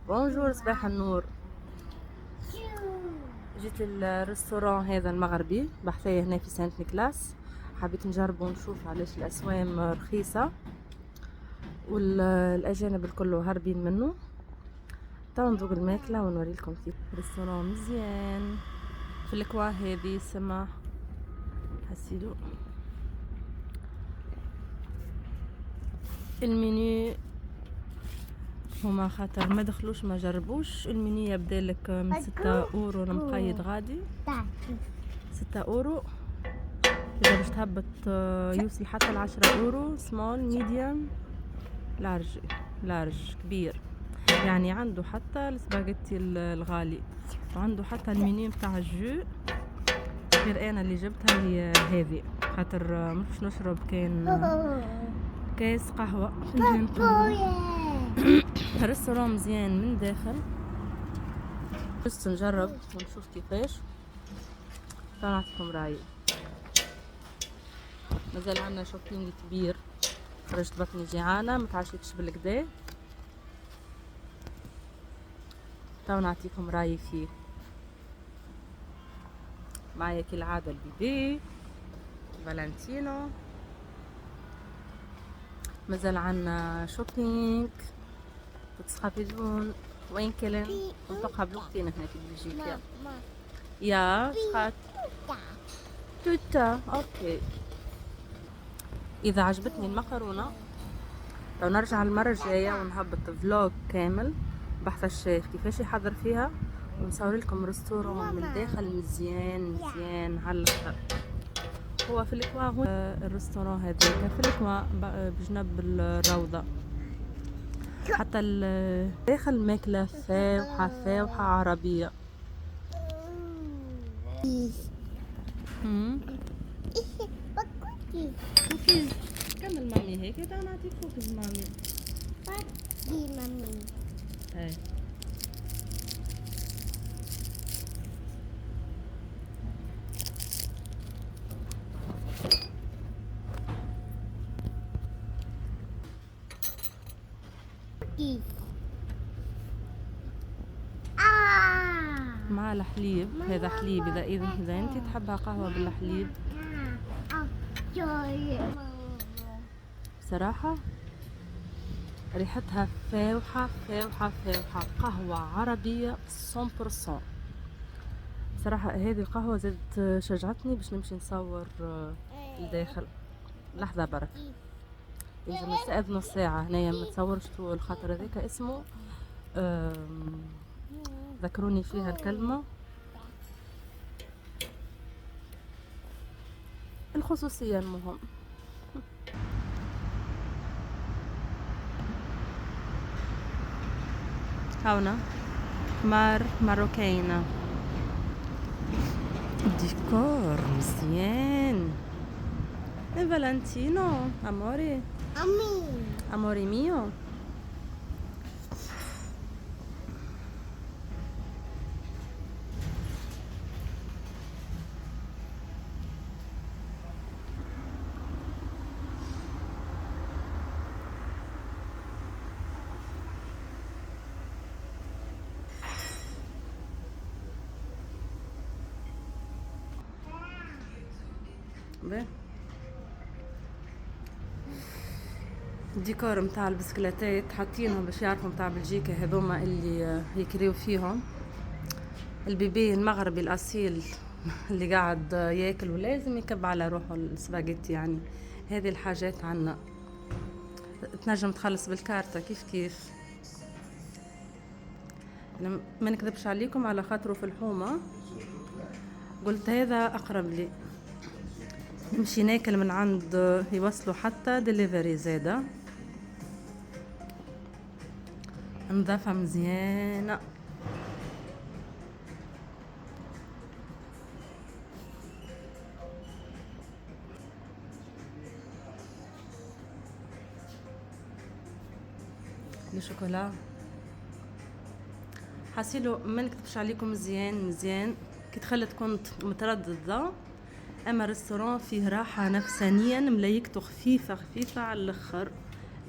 بونجور، صباح النور. جيت للريستوران هذا المغربي بحثية هنا في سانت نيكلاس. حبيت نجرب ونشوف علاش الأسوام رخيصة والأجانب الكل هاربين منه. تو نذوق الماكلة ونوريلكم فيه. ريستوران مزيان في الكوا هذه سما حسيلو. المنيو هما خاطر ما دخلوش ما جربوش المنيو، يبدالك من 6 اورو المقيد غادي 6 اورو. اذا باش تهبط يوصل حتى ل 10 اورو. سمول، ميديوم، لارج كبير. يعني عنده حتى السباغيتي الغالي، وعنده حتى المنيو بتاع الجو. غير انا اللي جبتها هي هذه خاطر مش نشرب كان كاس قهوة فنجان قهوة. الريستوران مزيان من داخل، بس نجرب ونشوف كيفاش. نعطيكم رايي. مازال عندنا شوبينج كبير. خرجت بطني جيعانه، متعشيتش بالكدا. تو نعطيكم رايي فيه. معايا كالعاده البيبي فالنتينو. مازال عندنا شوبينج وتسخافيدون. وين كلن نطلقها بلغتين هنا في بلجيكا. يا سخات توتا. اوكي، اذا عجبتني المكرونه لو نرجع المره الجايه ونهبط فلوج كامل بحث الشيف كيفاش يحضر فيها، ونصور لكم ريستورون من داخل مزيان على الاخر. هو في الكوا، هو الريستورون هذاك في الكوا بجنب الروضه. حتى داخل ماكله فاوحه عربيه. كوكيز. كمل مامي هيك. دا نعطيك كوكيز مامي. دي مامي. اي كوكيز. مع الحليب. هذا حليب. اذا انت تحبها قهوه بالحليب. بصراحه ريحتها فاوحه قهوه عربيه 100%. بصراحه هذه القهوه زادت شجعتني باش نمشي نصور لداخل. لحظه برك، يلزم نستأذنوا ساعه هنايا ما تصورش طول خاطر هذاك اسمه ذكروني فيها الكلمه الخصوصيه. المهم هاونا مار ماروكينا. ديكور مزيان. فالنتينو اموري اموري ميو. الديكور متاع البسكليتات حاطينهم باش يعرفوا متاع بلجيكا هذوما اللي يكريو فيهم. البيبي المغربي الاصيل اللي قاعد ياكل ولازم يكب على روحه السباجيتي. يعني هذه الحاجات عنا. تنجم تخلص بالكارتة كيف أنا ما نكذبش عليكم على خاطره في الحومة قلت هذا اقرب لي. نمشي ناكل من عند يوصلوا حتى ديليفري زاده. نظافة مزيانة. الشوكولا حاسيلو ما نكتبش عليكم مزيان. كي دخلت كنت مترددة، اما الريستوران فيه راحة نفسانيا. ملايكته خفيفة على الاخر.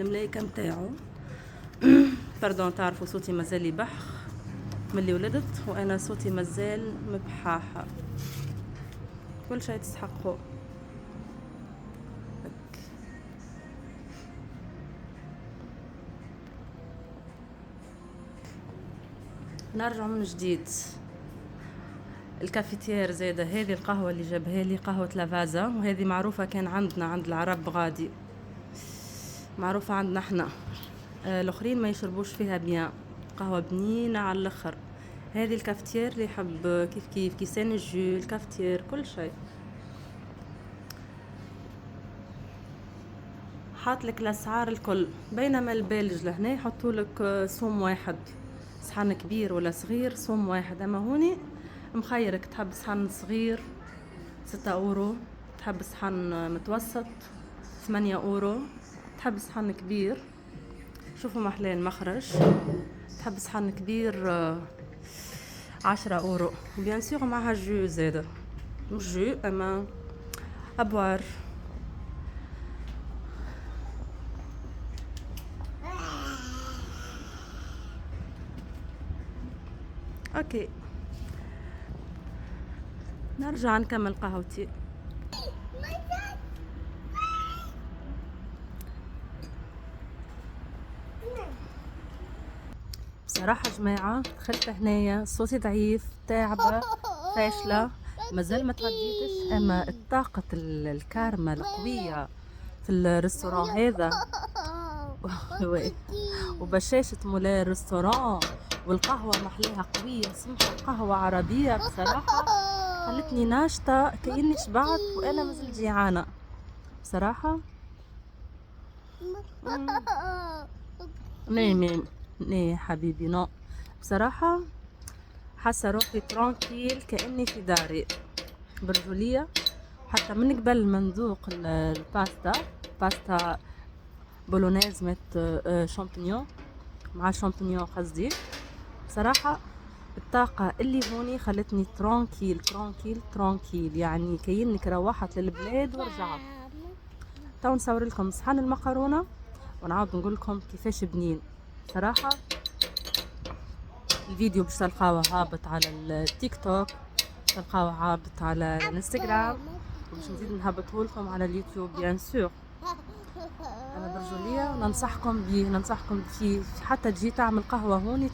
الملايكة متاعو باردون، تعرفوا صوتي مازال يبح ملي ولدت، وانا صوتي مازال مبحاحة. كل شيء تستحقه. نرجع من جديد. الكافيتير زاده، هذه القهوة اللي جابها لي قهوة لافازا، وهذه معروفة كان عندنا عند العرب غادي، معروفة عندنا احنا. الاخرين ما يشربوش فيها بيان، قهوة بنينة على الاخر. هذه الكافتير اللي يحب كيف كيسان الجو، الكافتير كل شيء. حاط لك الاسعار الكل، بينما البلج لهنا يحطوا لك صوم واحد، صحن كبير ولا صغير صوم واحد. اما هوني مخيرك، تحب صحن صغير 6 اورو، تحب صحن متوسط 8 اورو، تحب صحن كبير شوفوا محلاه المخرج، تحب صحن كبير 10 اورو. بيان سور معها جو زاده، مش جو اما ابوار. اوكي نرجع نكمل قهوتي. بصراحة جماعة دخلت هنايا صوتي ضعيف، تعبة، فاشلة، مازال ما تغديتش، اما الطاقة الكارما القوية في الريستوران هذا وبشاشة مولاي الريستوران، والقهوة محليها قوية سمحة، قهوة عربية بصراحة خلتني ناشطة كأني شبعت وانا مازلت جيعانة بصراحة. نايم نايم حبيبي نو، بصراحة حاسة روحي ترانكيل كأني في داري برجولية. حتى من قبل ما نذوق باستا بولونيز مت شامبينيون مع الشامبينيون قصدي، بصراحة الطاقة اللي هوني خلتني ترانكيل، يعني كأنك روحت للبلاد ورجعت. تو نصور لكم صحن المقرونة ونعاود نقول لكم كيفاش بنين. صراحة الفيديو باش تلقاوه هابط على التيك توك، تلقاوه هابط على الانستغرام، وباش نزيد نهبطه لكم على اليوتيوب بيان سور. انا برجوليه وننصحكم بيه، ننصحكم فيه، حتى تجي تعمل قهوه هوني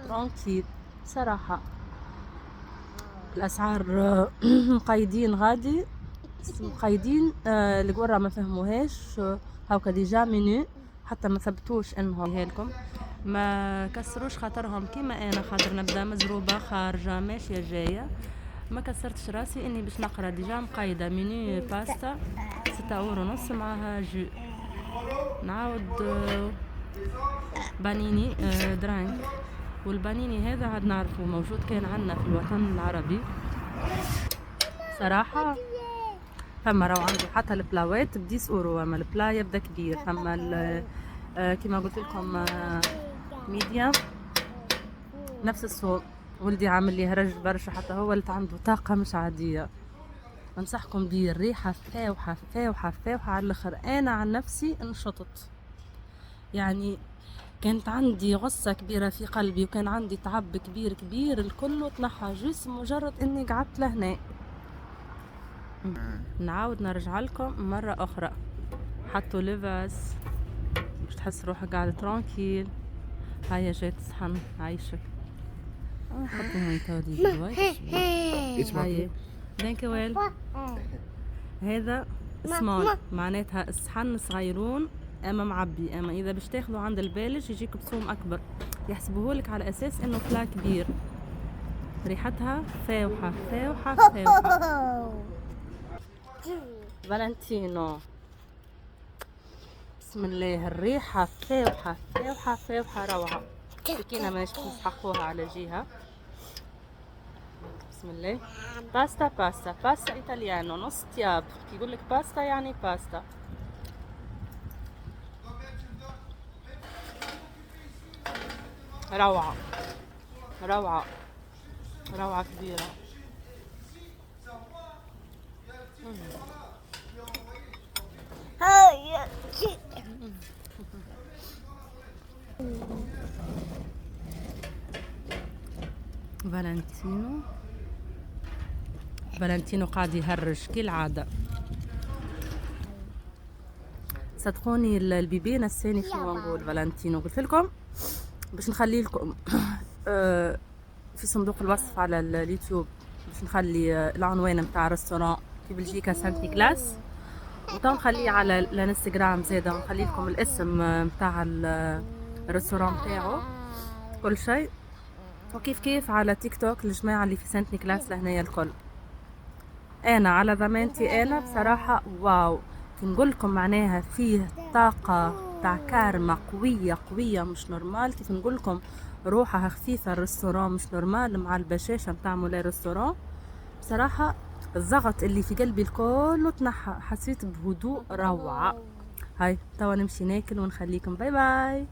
ترونكيل صراحه. الاسعار مقيدين غادي، مقيدين القرة ما فهموهاش هاكا ديجا منو، حتى ما ثبتوش انهم هيلكم، ما كسروش خاطرهم كيما انا، خاطر نبدا مزروبه خارجه ماشيه جايه، ما كسرتش راسي اني باش نقرا ديجا مقيده منو باستا 6 اورو ونص معها جو. نعاود بانيني درانك، والبانيني هذا عاد نعرفه موجود كان عندنا في الوطن العربي صراحه. فما راهو عنده حتى البلاوات ب10 اورو، اما البلا يبدا كبير. فما كيما قلت لكم ميديا نفس السوق. ولدي عامل لي هرج برشا، حتى هو اللي عنده طاقه مش عاديه. انصحكم بيه، الريحه فاوحه على الاخر. انا عن نفسي انشطت، يعني كانت عندي غصه كبيره في قلبي وكان عندي تعب كبير الكل تنحى جسم مجرد اني قعدت لهنا. نعاود نرجع لكم مرة أخرى. حطوا لباس باش تحس روحك قاعدة ترانكيل. هيا جات صحن عايشك. حطوا هون تودي هيا ذانك ويل. هذا سمول معناتها الصحن صغيرون اما معبي، اما اذا باش تاخذوا عند البالج يجيك بصوم اكبر، يحسبوهولك على اساس انه فلا كبير. ريحتها فاوحة فالنتينو بسم الله. الريحة فاوحة روعة. سكينة ماناش باش نسحقوها على جهة. بسم الله. باستا ايطاليانو نص تياب، كي يقولك باستا يعني باستا. روعة كبيرة. فالنتينو قاعد يهرج كالعادة. صدقوني البيبي نساني شنو نقول. فالنتينو قلت لكم باش نخلي لكم في صندوق الوصف على اليوتيوب باش نخلي العنوان نتاع ريستوران في بلجيكا سانت نيكلاس، وطبعا نخليه على الانستغرام زاده، ونخلي لكم الاسم نتاع الريستوران نتاعو كل شيء، وكيف كيف على تيك توك الجماعه اللي في سانت نيكلاس لهنايا الكل. انا على ضمانتي انا بصراحه واو، كي نقول لكم معناها فيه طاقه تاع كارما قويه مش نورمال. كيف نقول لكم روحها خفيفه، الريستوران مش نورمال مع البشاشه نتاع مولاي الريستوران. بصراحه الضغط اللي في قلبي الكل تنحى، حسيت بهدوء روعه. هاي توا نمشي ناكل ونخليكم. باي باي.